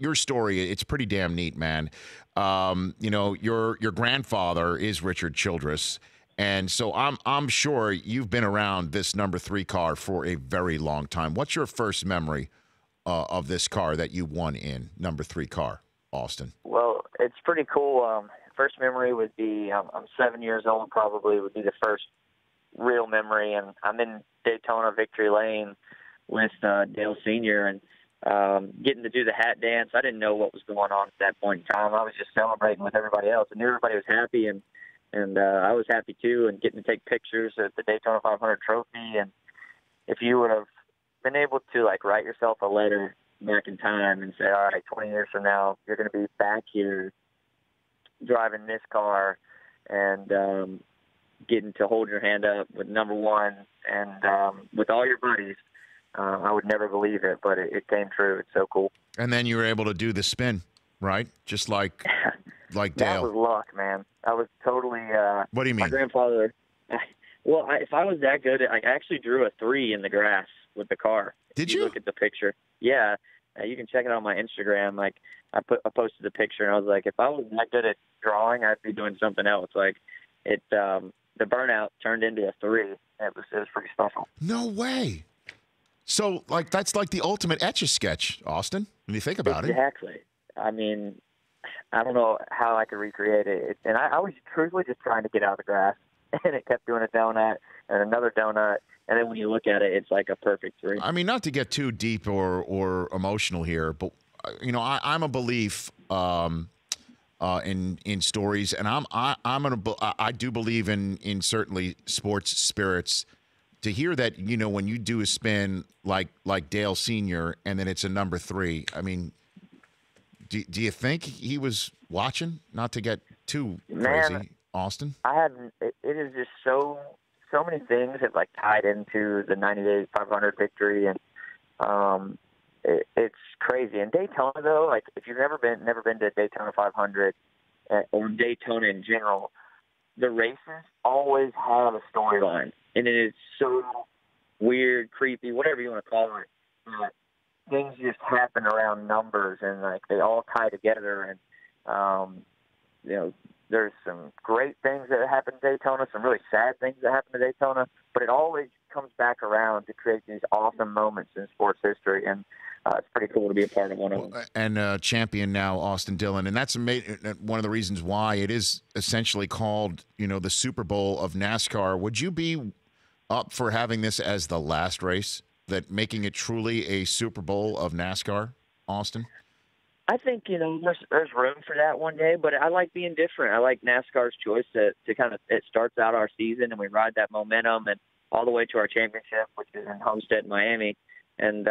your story, it's pretty damn neat, man. You know, your grandfather is Richard Childress, and so I'm sure you've been around this number 3 car for a very long time. What's your first memory of this car that you won in, number 3 car, Austin? Well, it's pretty cool. First memory would be I'm 7 years old, probably would be the first real memory, and I'm in Daytona Victory Lane with Dale Sr. and getting to do the hat dance. I didn't know what was going on at that point in time. I was just celebrating with everybody else, and everybody was happy, and I was happy too, and getting to take pictures at the Daytona 500 trophy. And if you would have been able to like write yourself a letter back in time and say, all right, 20 years from now, you're going to be back here driving this car and getting to hold your hand up with number 1 and with all your buddies, I would never believe it, but it came true. It's so cool. And then you were able to do the spin, right? Just like Dale. That was luck, man. I was totally what do you mean? My grandfather, well, if I was that good, I actually drew a 3 in the grass with the car. Did you? Look at the picture. Yeah. You can check it out on my Instagram. Like I posted the picture, and I was like, if I was that good at drawing, I'd be doing something else. Like it, the burnout turned into a 3. It was pretty special. No way. So like that's like the ultimate Etch-a-Sketch, Austin. When you think about it. Exactly. I mean, I don't know how I could recreate it. And I was truthfully just trying to get out of the grass, and it kept doing a donut and another donut. And then when you look at it, it's like a perfect 3. I mean, not to get too deep or emotional here, but you know, I'm a belief in stories, and I do believe in certainly sports spirits. To hear that, you know, when you do a spin like Dale Sr. and then it's a number 3. I mean, do you think he was watching? Not to get too crazy, Man, Austin. It is just so many things that like tied into the 98 500 victory, and it's crazy. In Daytona, though, like if you've never been to Daytona 500 or Daytona in general, the races always have a storyline, and it is so weird, creepy, whatever you want to call it. Things just happen around numbers, and like they all tie together. And you know, there's some great things that happen in Daytona, some really sad things that happen in Daytona, but it always comes back around to create these awesome moments in sports history. And it's pretty cool to be a part of one of them. And champion now, Austin Dillon, and that's one of the reasons why it is essentially called, you know, the Super Bowl of NASCAR. Would you be up for having this as the last race, that making it truly a Super Bowl of NASCAR, Austin? I think, you know, there's room for that one day, but I like being different. I like NASCAR's choice to kind of, it starts out our season and we ride that momentum and all the way to our championship, which is in Homestead, Miami. And,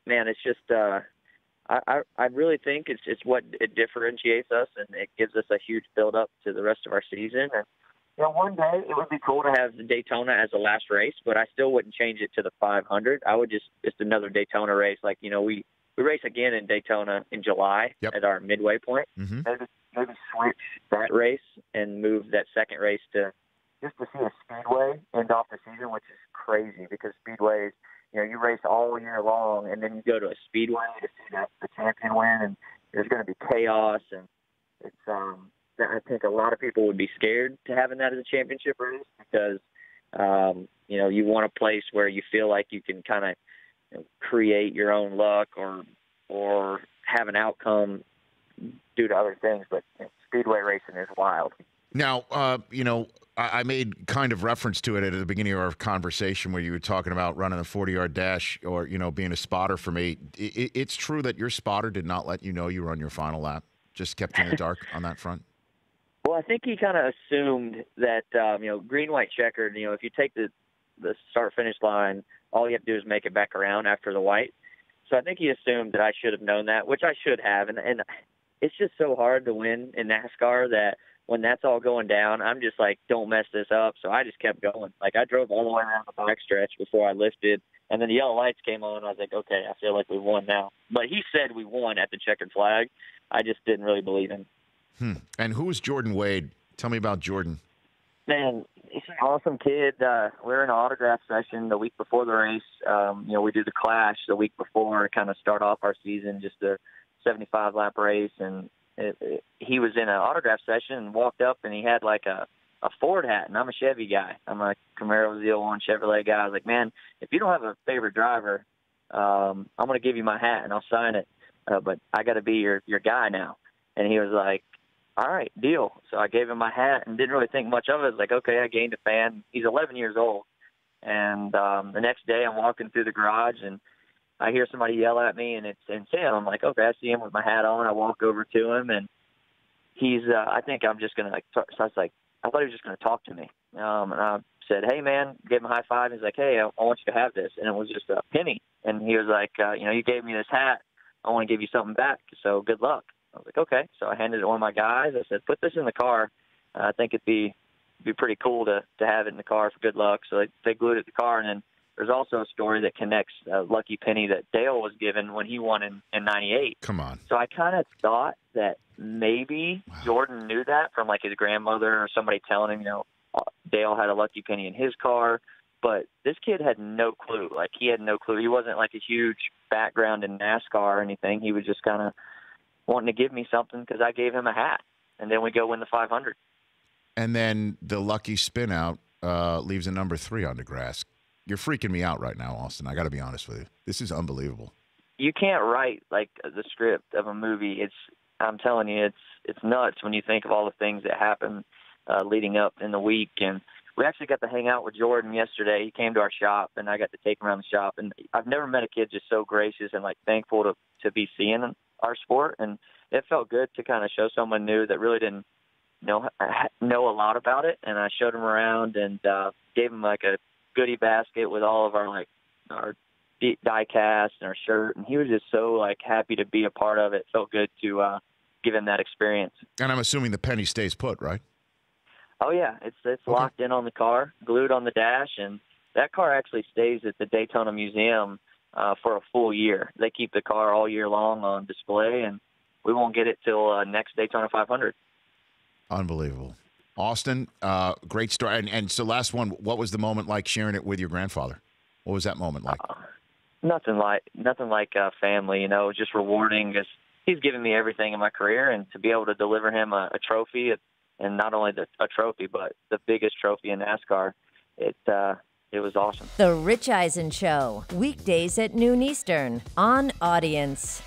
man, it's just, I really think it's what it differentiates us, and it gives us a huge build up to the rest of our season. And, you know, one day it would be cool to have the Daytona as the last race, but I still wouldn't change it to the 500. I would just another Daytona race. Like, you know, we race again in Daytona in July at our midway point. Mm-hmm. Maybe switch that race and move that second race to just to see a speedway end off the season, which is crazy because speedways, you know, you race all year long, and then you go to a speedway to see the champion win, and there's going to be chaos, and it's I think a lot of people would be scared to having that as a championship race because you know, you want a place where you feel like you can kind of, you know, create your own luck or have an outcome due to other things, but you know, speedway racing is wild. Now, you know, I made kind of reference to it at the beginning of our conversation where you were talking about running a 40-yard dash or, you know, being a spotter for me. It's true that your spotter did not let you know you were on your final lap, just kept you in the dark on that front? Well, I think he kind of assumed that, you know, green, white, checkered, you know, if you take the start-finish line, all you have to do is make it back around after the white. So I think he assumed that I should have known that, which I should have. And it's just so hard to win in NASCAR that when that's all going down, I'm just like, don't mess this up. So I just kept going. Like, I drove all the way around the backstretch before I lifted, and then the yellow lights came on. I was like, okay, I feel like we won now. But he said we won at the checkered flag. I just didn't really believe him. And who is Jordan Wade? Tell me about Jordan. Man, he's an awesome kid. We're in an autograph session the week before the race. You know, we do the Clash the week before, kind of start off our season just to 75 lap race, and he was in an autograph session and walked up, and he had like a Ford hat, and I'm a Chevy guy. I'm a Camaro Z01 Chevrolet guy. I was like, man, if you don't have a favorite driver, I'm going to give you my hat and I'll sign it, but I got to be your guy now. And he was like, all right, deal. So I gave him my hat and didn't really think much of it. I was like, okay, I gained a fan. He's 11 years old. And the next day I'm walking through the garage and I hear somebody yell at me, and it's Sam. I'm like, okay, I see him with my hat on. I walk over to him, and he's I think I'm just going to so I was like, I thought he was just going to talk to me. And I said, hey, man, gave him a high five. He's like, hey, I want you to have this. And it was just a penny. And he was like, you gave me this hat. I want to give you something back. So good luck. I was like, okay. So I handed it to one of my guys. I said, put this in the car. I think it'd be pretty cool to have it in the car for good luck. So they glued it to the car. And then there's also a story that connects a lucky penny that Dale was given when he won in 98. Come on. So I kind of thought that maybe Jordan knew that from like his grandmother or somebody telling him, Dale had a lucky penny in his car. But this kid had no clue. Like, he had no clue. He wasn't like a huge background in NASCAR or anything. He was just kind of wanting to give me something because I gave him a hat. And then we go win the 500. And then the lucky spin out leaves a number 3 on the grass. You're freaking me out right now, Austin. I got to be honest with you. This is unbelievable. You can't write like the script of a movie. I'm telling you, it's nuts when you think of all the things that happen leading up in the week. And we actually got to hang out with Jordan yesterday. He came to our shop, and I got to take him around the shop. And I've never met a kid just so gracious and like thankful to be seeing our sport. And it felt good to kind of show someone new that really didn't know a lot about it. And I showed him around and gave him like a goodie basket with all of our die cast and our shirt, and he was just so like happy to be a part of it. Felt good to give him that experience. And I'm assuming the penny stays put, right? Oh yeah, it's okay. Locked in on the car, glued on the dash, and that car actually stays at the Daytona Museum for a full year. They keep the car all year long on display, and we won't get it till next Daytona 500. Unbelievable. Austin, great story. And so last one, what was the moment like sharing it with your grandfather? What was that moment like? Nothing like family, just rewarding. Just he's given me everything in my career, and to be able to deliver him a trophy, and not only a trophy, but the biggest trophy in NASCAR, it was awesome. The Rich Eisen Show, weekdays at noon Eastern on Audience.